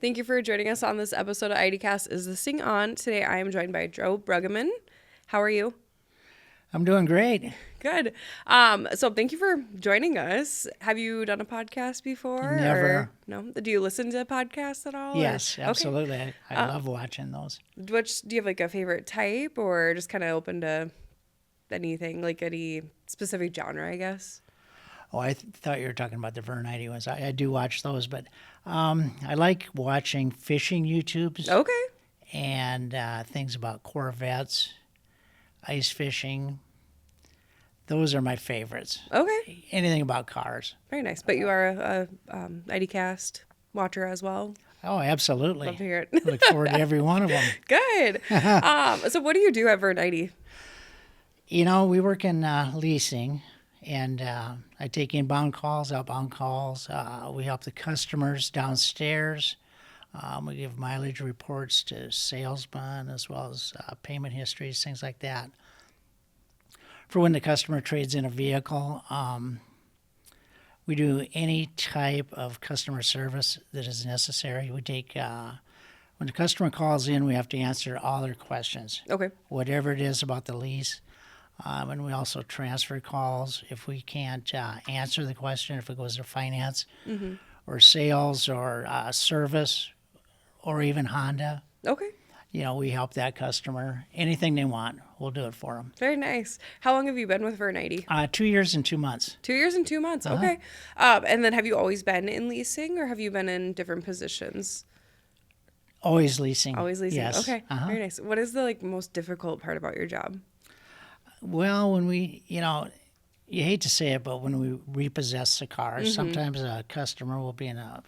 Thank you for joining us on this episode of EideCast Is This Thing On? Today I am joined by Joe Bruggeman. How are you? I'm doing great. Good. So thank you for joining us. Have you done a podcast before? Never. Or no? Do you listen to podcasts at all? Yes, or? absolutely. Okay. I love watching those. Which, do you have like a favorite type or just kind of open to anything, like any specific genre, I guess? Oh, I thought you were talking about the Vern Eide ones. I do watch those, but I like watching fishing YouTubes. Okay. And things about Corvettes, ice fishing. Those are my favorites. Okay. Anything about cars. Very nice. But you are a EideCast watcher as well? Oh, absolutely. Love to hear it. Look forward to every one of them. Good. So what do you do at Vern Eide? You know, we work in leasing, and I take inbound calls, outbound calls. We help the customers downstairs. We give mileage reports to salesmen as well as payment histories, things like that. For when the customer trades in a vehicle, we do any type of customer service that is necessary. We take, when the customer calls in, we have to answer all their questions. Okay. Whatever it is about the lease. And we also transfer calls if we can't answer the question, if it goes to finance or sales or service or even Honda. Okay. You know, we help that customer. Anything they want, we'll do it for them. Very nice. How long have you been with Vern Eide? 2 years and 2 months. 2 years and 2 months. Okay. And then have you always been in leasing or have you been in different positions? Always leasing. Always leasing. Yes. Okay. Very nice. What is the most difficult part about your job? Well, when we, you hate to say it, but when we repossess the cars, sometimes a customer will be in a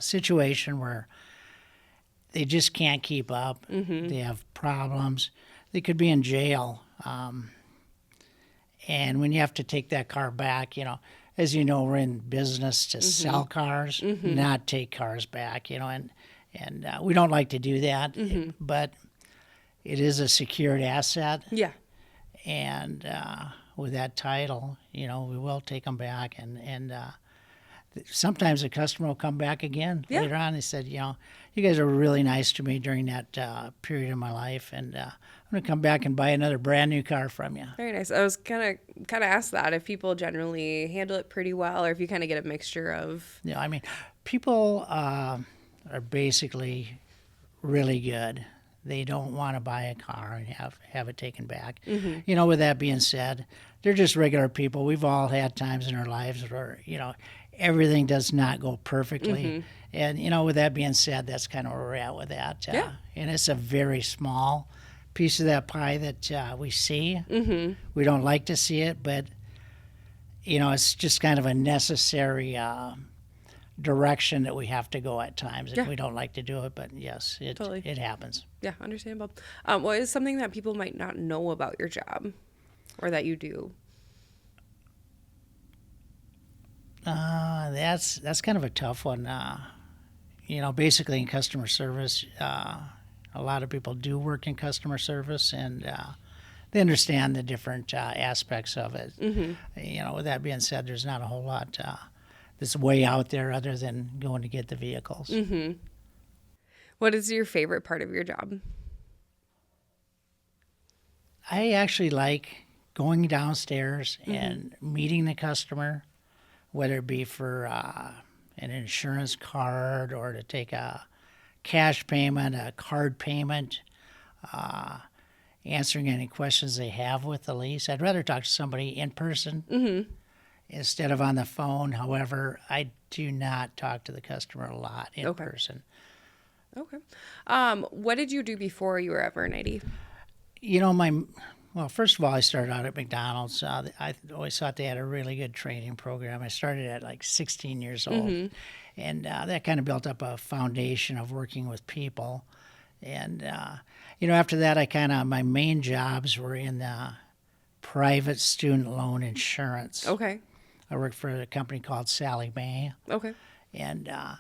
situation where they just can't keep up. They have problems. They could be in jail. And when you have to take that car back, as you know, we're in business to sell cars, not take cars back, and we don't like to do that, but it is a secured asset. Yeah. And with that title, we will take them back. And sometimes the customer will come back again later on. They said, you guys are really nice to me during that period of my life. And I'm going to come back and buy another brand new car from you. Very nice. I was kind of asked that if people generally handle it pretty well or if you kind of get a mixture of. Yeah, people are basically really good. They don't want to buy a car and have it taken back. With that being said, they're just regular people. We've all had times in our lives where, everything does not go perfectly. And, with that being said, that's kind of where we're at with that. And it's a very small piece of that pie that we see. We don't like to see it, but, it's just kind of a necessary direction that we have to go at times. We don't like to do it, but yes, it happens. Yeah, understandable. What is something that people might not know about your job or that you do? That's kind of a tough one. Basically in customer service, a lot of people do work in customer service and they understand the different aspects of it. With that being said, there's not a whole lot that's way out there other than going to get the vehicles. What is your favorite part of your job? I actually like going downstairs and meeting the customer, whether it be for an insurance card or to take a cash payment, a card payment, answering any questions they have with the lease. I'd rather talk to somebody in person instead of on the phone. However, I do not talk to the customer a lot in person. Okay. What did you do before you were at Vern Eide? Well, first of all, I started out at McDonald's. I always thought they had a really good training program. I started at like 16 years old. And that kind of built up a foundation of working with people. And, after that, my main jobs were in private student loan insurance. Okay. I worked for a company called Sally Mae. Okay. And I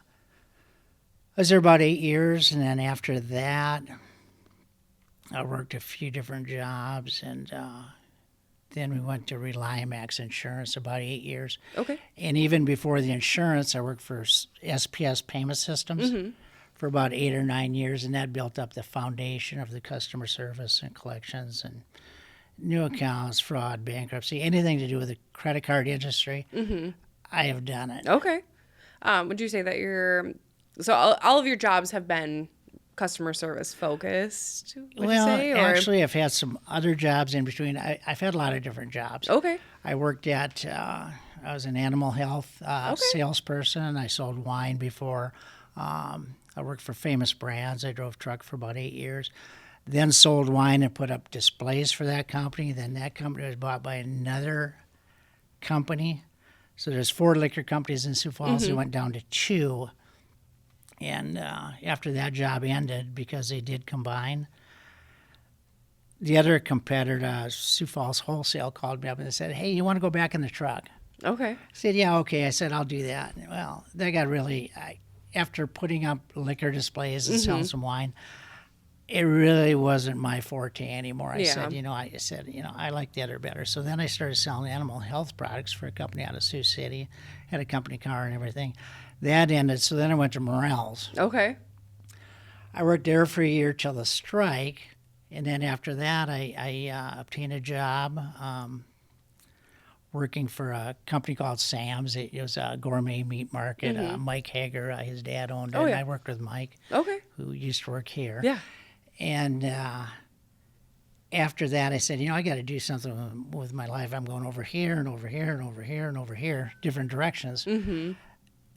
was there about 8 years, and then after that, I worked a few different jobs, and then we went to ReliMax Insurance about 8 years. Okay. And even before the insurance, I worked for SPS Payment Systems for about 8 or 9 years, and that built up the foundation of the customer service and collections and new accounts, fraud, bankruptcy, anything to do with the credit card industry. I have done it. Okay. Would you say that so all of your jobs have been customer service focused, would you say? Or? Actually, I've had some other jobs in between. I've had a lot of different jobs. Okay. I worked at, I was an animal health salesperson. I sold wine before. I worked for Famous Brands. I drove truck for about 8 years. Then sold wine and put up displays for that company. Then that company was bought by another company. So there's 4 liquor companies in Sioux Falls. It went down to 2. And after that job ended, because they did combine, the other competitor, Sioux Falls Wholesale, called me up and said, "Hey, you want to go back in the truck?" Okay. I said, "Yeah, okay." I said, "I'll do that." Well, that got really, after putting up liquor displays and selling some wine, it really wasn't my forte anymore. I said, I like the other better. So then I started selling animal health products for a company out of Sioux City, had a company car and everything. That ended, so then I went to Morel's. Okay. I worked there for a year till the strike, and then after that I obtained a job working for a company called Sam's. It was a gourmet meat market. Mike Hager, his dad owned it, and I worked with Mike, who used to work here. Yeah. And after that, I said, I got to do something with my life. I'm going over here and over here and over here and over here, different directions.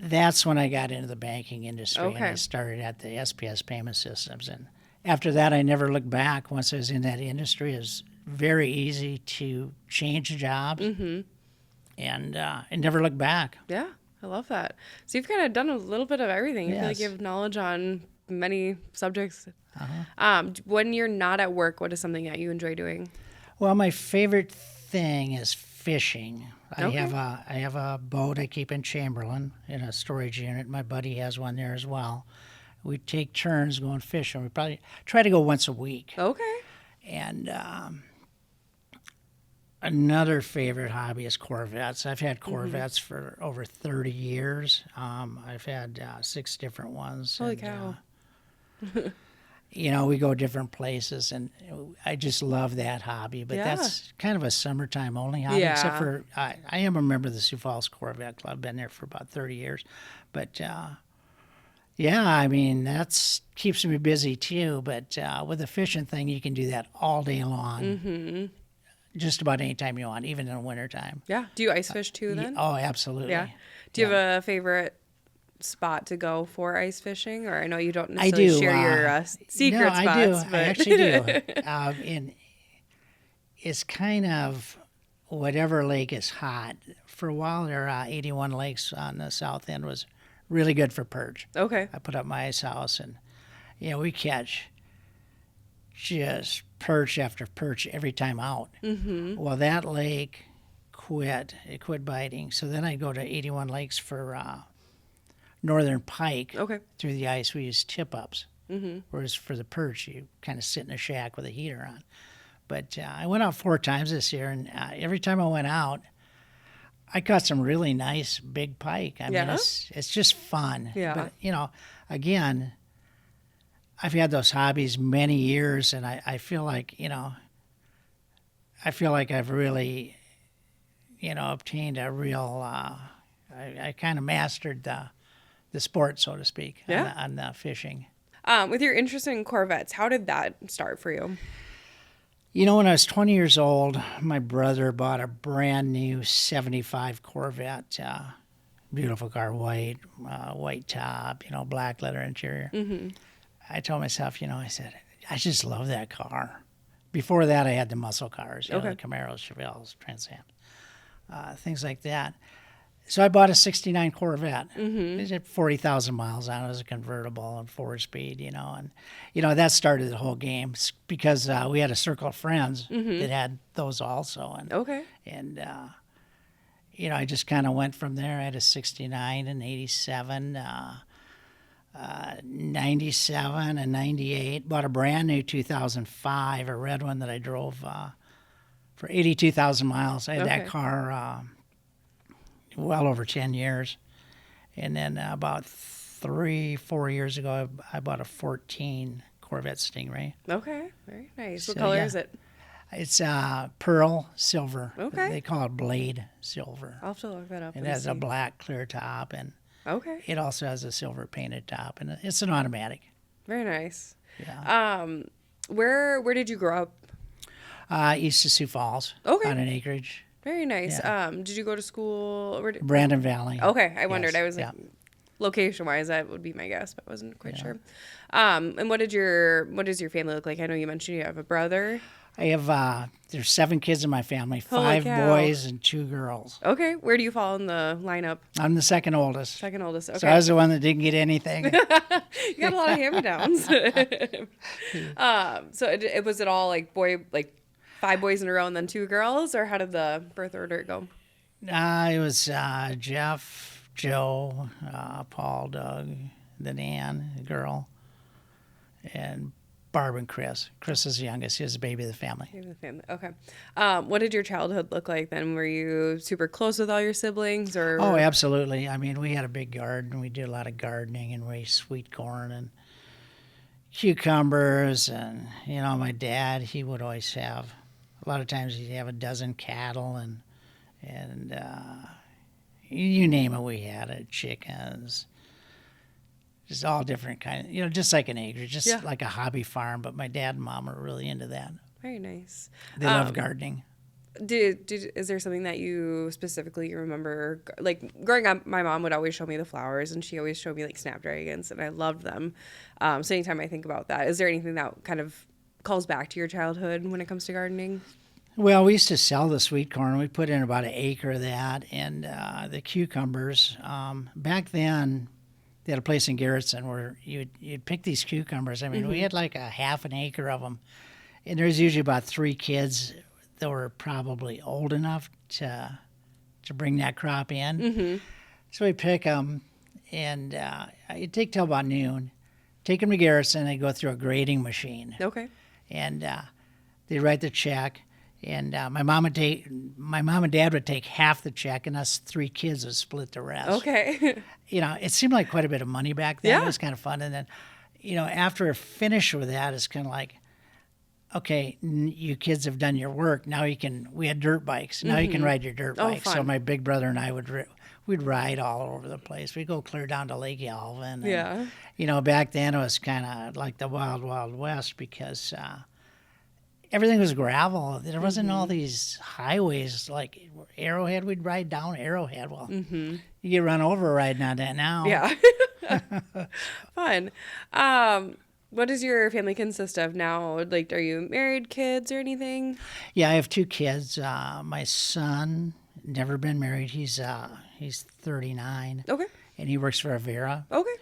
That's when I got into the banking industry, and I started at the SPS Payment Systems. And after that, I never looked back. Once I was in that industry, it was very easy to change jobs, and never look back. Yeah, I love that. So you've kind of done a little bit of everything. I feel like you have knowledge on many subjects. When you're not at work, what is something that you enjoy doing? Well, my favorite thing is fishing. I have a boat I keep in Chamberlain in a storage unit. My buddy has one there as well. We take turns going fishing. We probably try to go once a week. Okay. And another favorite hobby is Corvettes. I've had Corvettes for over 30 years. I've had 6 different ones. Holy cow. We go different places, and I just love that hobby. But that's kind of a summertime only hobby, except for I am a member of the Sioux Falls Corvette Club. Been there for about 30 years. But, that keeps me busy too. But with the fishing thing, you can do that all day long, just about any time you want, even in the wintertime. Yeah. Do you ice fish too then? Oh, absolutely. Yeah. Do you have a favorite spot to go for ice fishing? Or I know you don't necessarily share your secret spots. I do. But... I actually do. And it's kind of whatever lake is hot. For a while there, 81 Lakes on the south end was really good for perch. Okay. I put up my ice house, and we catch just perch after perch every time out. Well, that lake quit biting. So then I go to 81 Lakes for northern pike. Through the ice. We use tip-ups. Whereas for the perch, you kind of sit in a shack with a heater on. But I went out 4 times this year, and every time I went out, I caught some really nice big pike. I mean, it's just fun. Yeah. But, again, I've had those hobbies many years, and I feel like, I've really, obtained a real, I kind of mastered the sport, so to speak, on the fishing. With your interest in Corvettes, how did that start for you? When I was 20 years old, my brother bought a brand new 75 Corvette. Beautiful car, white top, black leather interior. I told myself, I said, I just love that car. Before that, I had the muscle cars, the Camaros, Chevelles, Trans Am, things like that. So I bought a 69 Corvette. It had 40,000 miles on it. It was a convertible and 4-speed, and, that started the whole game because we had a circle of friends that had those also. And, I just kind of went from there. I had a 69 and 87, 97 and 98. Bought a brand new 2005, a red one that I drove for 82,000 miles. I had that car well over 10 years. And then about 3-4 years ago, I bought a 14 Corvette Stingray. Okay, very nice. So, What color yeah. is it? It's pearl silver. Okay. They call it blade silver. I'll have to look that up. It has a black clear top, and okay. it also has a silver painted top, and it's an automatic. Very nice. Yeah. Where did you grow up? East of Sioux Falls. Okay. On an acreage. Very nice. Yeah. Did you go to school? Brandon Valley. Okay, I wondered. Yes. I was like, Yeah. Location-wise, that would be my guess, but I wasn't quite sure. And what does your family look like? I know you mentioned you have a brother. I have there's 7 kids in my family, Holy 5 cow. boys and 2 girls. Okay, where do you fall in the lineup? I'm the second oldest. Second oldest. Okay. So I was the one that didn't get anything. You got a lot of hand-me-downs. So was it all like 5 boys in a row and then 2 girls, or how did the birth order go? It was Jeff, Joe, Paul, Doug, then Ann, the girl, and Barb and Chris. Chris is the youngest. He was the baby of the family. Okay. What did your childhood look like then? Were you super close with all your siblings, or? Oh, absolutely. I mean, we had a big garden. We did a lot of gardening and raised sweet corn and cucumbers. And, my dad, he would always have, a lot of times he'd have a dozen cattle and you name it, we had it. Chickens. Just all different kind of, just like an acreage, just like a hobby farm. But my dad and mom are really into that. Very nice. They love gardening. Is there something that you specifically remember? Like growing up, my mom would always show me the flowers, and she always showed me like snapdragons, and I loved them. So anytime I think about that, is there anything that kind of calls back to your childhood when it comes to gardening? Well, we used to sell the sweet corn. We put in about 1 acre of that, and the cucumbers. Back then, they had a place in Garrettson where you'd pick these cucumbers. I mean, we had like a half an acre of them, and there's usually about 3 kids that were probably old enough to bring that crop in. So we pick them, and it'd take till about noon. Take them to Garrettson. They go through a grading machine. Okay. And they write the check. And my mom and dad would take half the check, and us 3 kids would split the rest. Okay. It seemed like quite a bit of money back then. Yeah. It was kind of fun. And then, after a finish with that, it's kind of like, okay, you kids have done your work. Now we had dirt bikes. Now you can ride your dirt bike. Fun. So my big brother and I we'd ride all over the place. We'd go clear down to Lake Alvin. And, back then it was kind of like the wild, wild west because everything was gravel. There wasn't all these highways like Arrowhead. We'd ride down Arrowhead. Well, you get run over riding on that now. Yeah. Fun. What does your family consist of now? Like, are you married, kids, or anything? Yeah, I have 2 kids. My son, never been married. He's 39. Okay. And he works for Avera. Okay.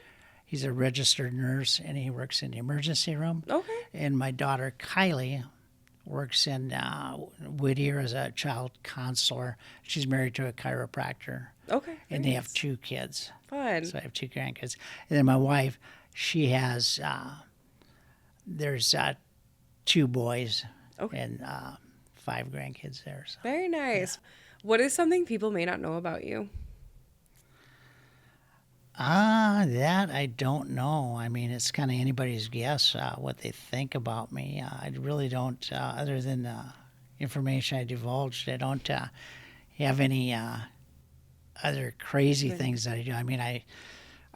He's a registered nurse, and he works in the emergency room. Okay. And my daughter, Kylie, works in Whittier as a child counselor. She's married to a chiropractor. Okay. And they have 2 kids. Fun. So I have 2 grandkids. And then my wife, she has, there's 2 boys and 5 grandkids there. So. Very nice. Yeah. What is something people may not know about you? That I don't know. I mean, it's kind of anybody's guess what they think about me. I really don't, other than information I divulged, I don't have any other crazy things that I do. I mean, I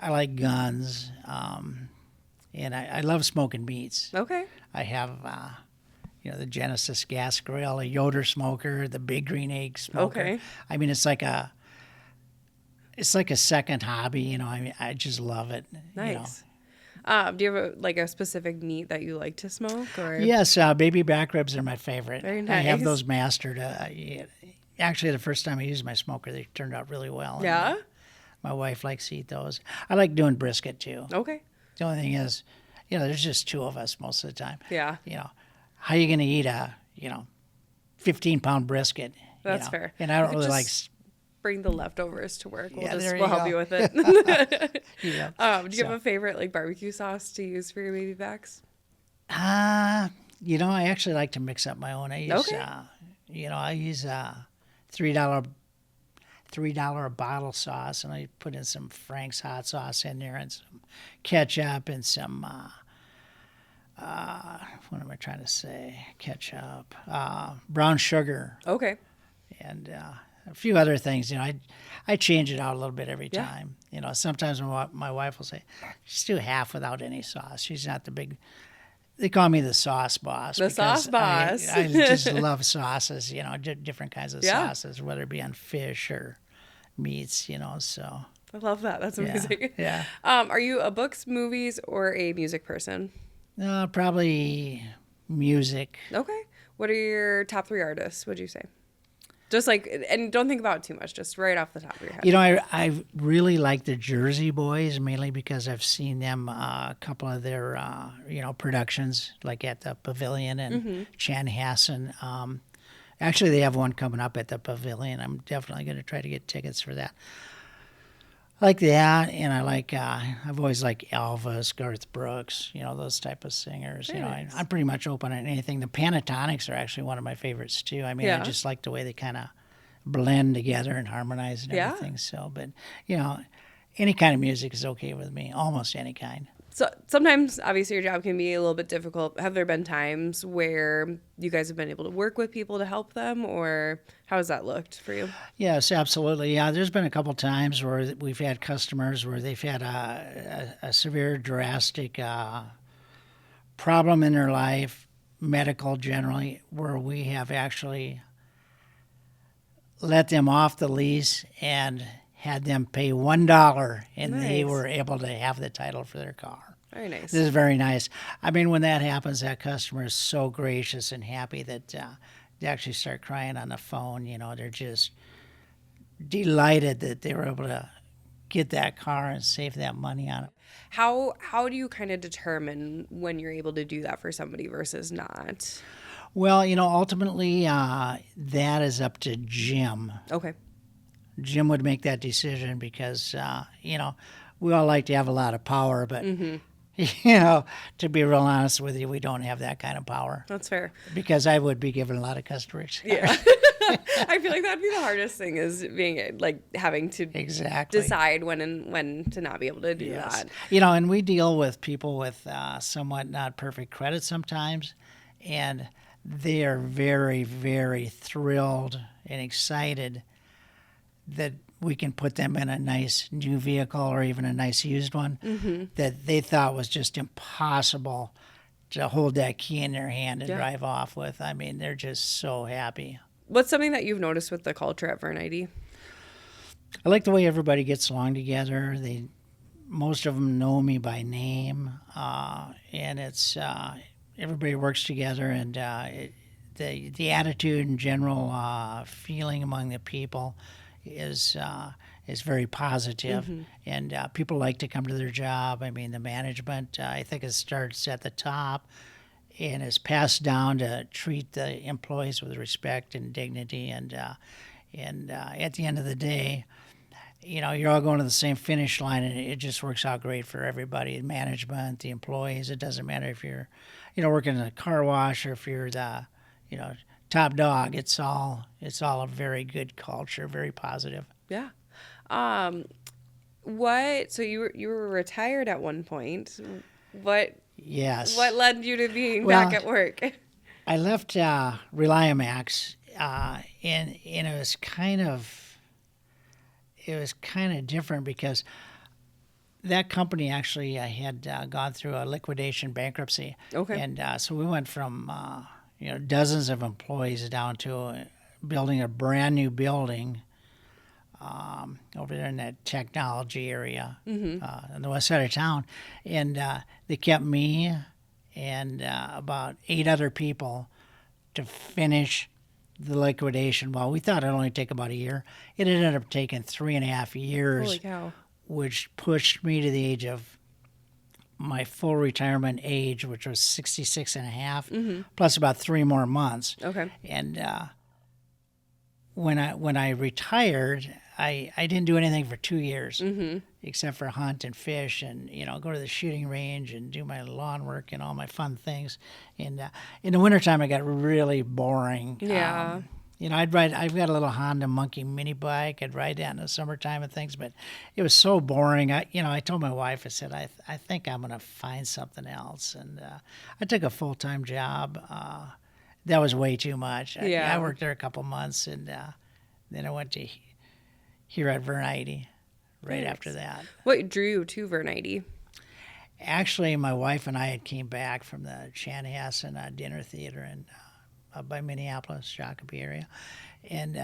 like guns, and I love smoking meats. Okay. I have, the Genesis gas grill, a Yoder smoker, the Big Green Egg smoker. Okay. I mean, it's like a second hobby, I mean, I just love it. Nice. Do you have a specific meat that you like to smoke? Or? Yes, baby back ribs are my favorite. Very nice. I have those mastered. Actually, the first time I used my smoker, they turned out really well. Yeah? And, my wife likes to eat those. I like doing brisket, too. Okay. The only thing is, there's just 2 of us most of the time. Yeah. How are you going to eat a, 15-pound brisket? That's fair. And I don't really like... Bring the leftovers to work. We'll Yeah, help you with it. Yeah. Do you have a favorite barbecue sauce to use for your baby backs? I actually like to mix up my own. I use, Okay. I use $3 $3 a bottle sauce, and I put in some Frank's hot sauce in there and some ketchup and some, what am I trying to say? Ketchup, brown sugar, Okay. and a few other things. I change it out a little bit every Yeah. time. Sometimes my wife will say, just do half without any sauce. She's not the big. They call me the sauce boss. The sauce boss. I just love sauces. Different kinds of Yeah. sauces, whether it be on fish or meats. So. I love that. That's amazing. Yeah. Are you a books, movies, or a music person? Probably music. Okay. What are your top 3 artists, would you say? Just and don't think about it too much, just right off the top of your head. I really like the Jersey Boys, mainly because I've seen them, a couple of their, productions, like at the Pavilion and Chanhassen. Actually, they have one coming up at the Pavilion. I'm definitely going to try to get tickets for that. I like that, and I like, I've always liked Elvis, Garth Brooks, those type of singers. Very nice. I'm pretty much open on anything. The Pentatonics are actually one of my favorites, too. I mean, Yeah. I just like the way they kind of blend together and harmonize and Yeah. everything. So, but, any kind of music is okay with me, almost any kind. So sometimes, obviously, your job can be a little bit difficult. Have there been times where you guys have been able to work with people to help them, or how has that looked for you? Yes, absolutely. Yeah, there's been a couple times where we've had customers where they've had a severe, drastic problem in their life, medical generally, where we have actually let them off the lease and had them pay $1, and they Nice. were able to have the title for their car. Very nice. This is very nice. I mean, when that happens, that customer is so gracious and happy that they actually start crying on the phone. They're just delighted that they were able to get that car and save that money on it. How do you kind of determine when you're able to do that for somebody versus not? Well, ultimately, that is up to Jim. Okay. Jim would make that decision because, we all like to have a lot of power, but, to be real honest with you, we don't have that kind of power. That's fair. Because I would be giving a lot of customers. Yeah. I feel like that'd be the hardest thing, is being having to Exactly. decide when to not be able to do that. And we deal with people with somewhat not perfect credit sometimes, and they are very, very thrilled and excited that we can put them in a nice new vehicle or even a nice used one that they thought was just impossible to hold that key in their hand and drive off with. I mean, they're just so happy. What's something that you've noticed with the culture at Vern Eide? I like the way everybody gets along together. Most of them know me by name, and it's everybody works together, and the attitude and general feeling among the people is very positive, and people like to come to their job. I mean, the management, I think it starts at the top and is passed down to treat the employees with respect and dignity, and at the end of the day, you're all going to the same finish line, and it just works out great for everybody, the management, the employees. It doesn't matter if you're, working in a car wash or if you're the, top dog. It's all a very good culture, very positive. Yeah. So you were retired at one point. Yes. What led you to being back at work? I left Reliamax, and it was kind of different because that company actually had gone through a liquidation bankruptcy. Okay. And so we went from dozens of employees down to building a brand new building over there in that technology area on the west side of town. And they kept me and about 8 other people to finish the liquidation. Well, we thought it'd only take about a year. It ended up taking 3.5 years. Holy cow. Which pushed me to the age of my full retirement age, which was 66 and a half, plus about 3 more months. Okay. And when I retired, I didn't do anything for 2 years, except for hunt and fish and, go to the shooting range and do my lawn work and all my fun things. And in the wintertime, it got really boring. Yeah. I've got a little Honda Monkey mini bike. I'd ride that in the summertime and things, but it was so boring. I told my wife, I said, I think I'm going to find something else. And I took a full-time job. That was way too much. Yeah. I worked there a couple months, and then I went to here at Vern Eide right after that. What drew you to Vern Eide? Actually, my wife and I had came back from the Chanhassen Dinner Theater in up by Minneapolis, Shakopee area, and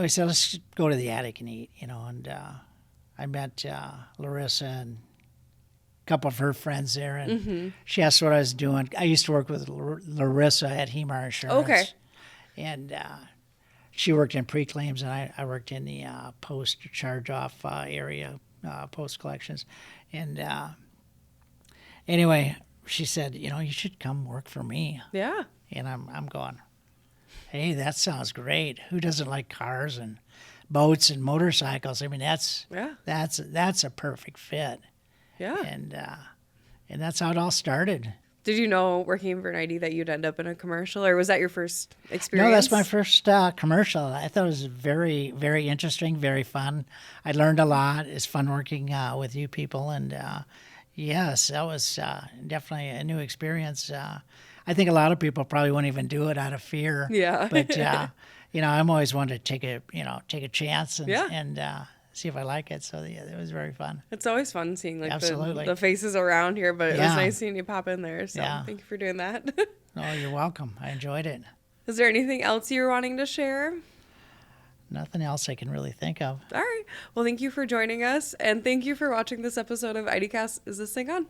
we said, let's go to the attic and eat, and I met Larissa and a couple of her friends there, and she asked what I was doing. I used to work with Larissa at Hemar Insurance. Okay. And she worked in pre-claims, and I worked in the post-charge-off area, post-collections. And anyway, she said, you should come work for me. Yeah. And I'm going, hey, that sounds great. Who doesn't like cars and boats and motorcycles? I mean, that's a perfect fit. Yeah. And that's how it all started. Did you know working in Vern Eide that you'd end up in a commercial, or was that your first experience? No, that's my first commercial. I thought it was very, very interesting, very fun. I learned a lot. It's fun working with you people, and yes, that was definitely a new experience. I think a lot of people probably wouldn't even do it out of fear. Yeah. But I'm always one to take a chance and see if I like it. So it was very fun. It's always fun seeing Absolutely. the faces around here, but it was nice seeing you pop in there. So thank you for doing that. Oh, you're welcome. I enjoyed it. Is there anything else you were wanting to share? Nothing else I can really think of. All right. Well, thank you for joining us, and thank you for watching this episode of EideCast. Is this thing on?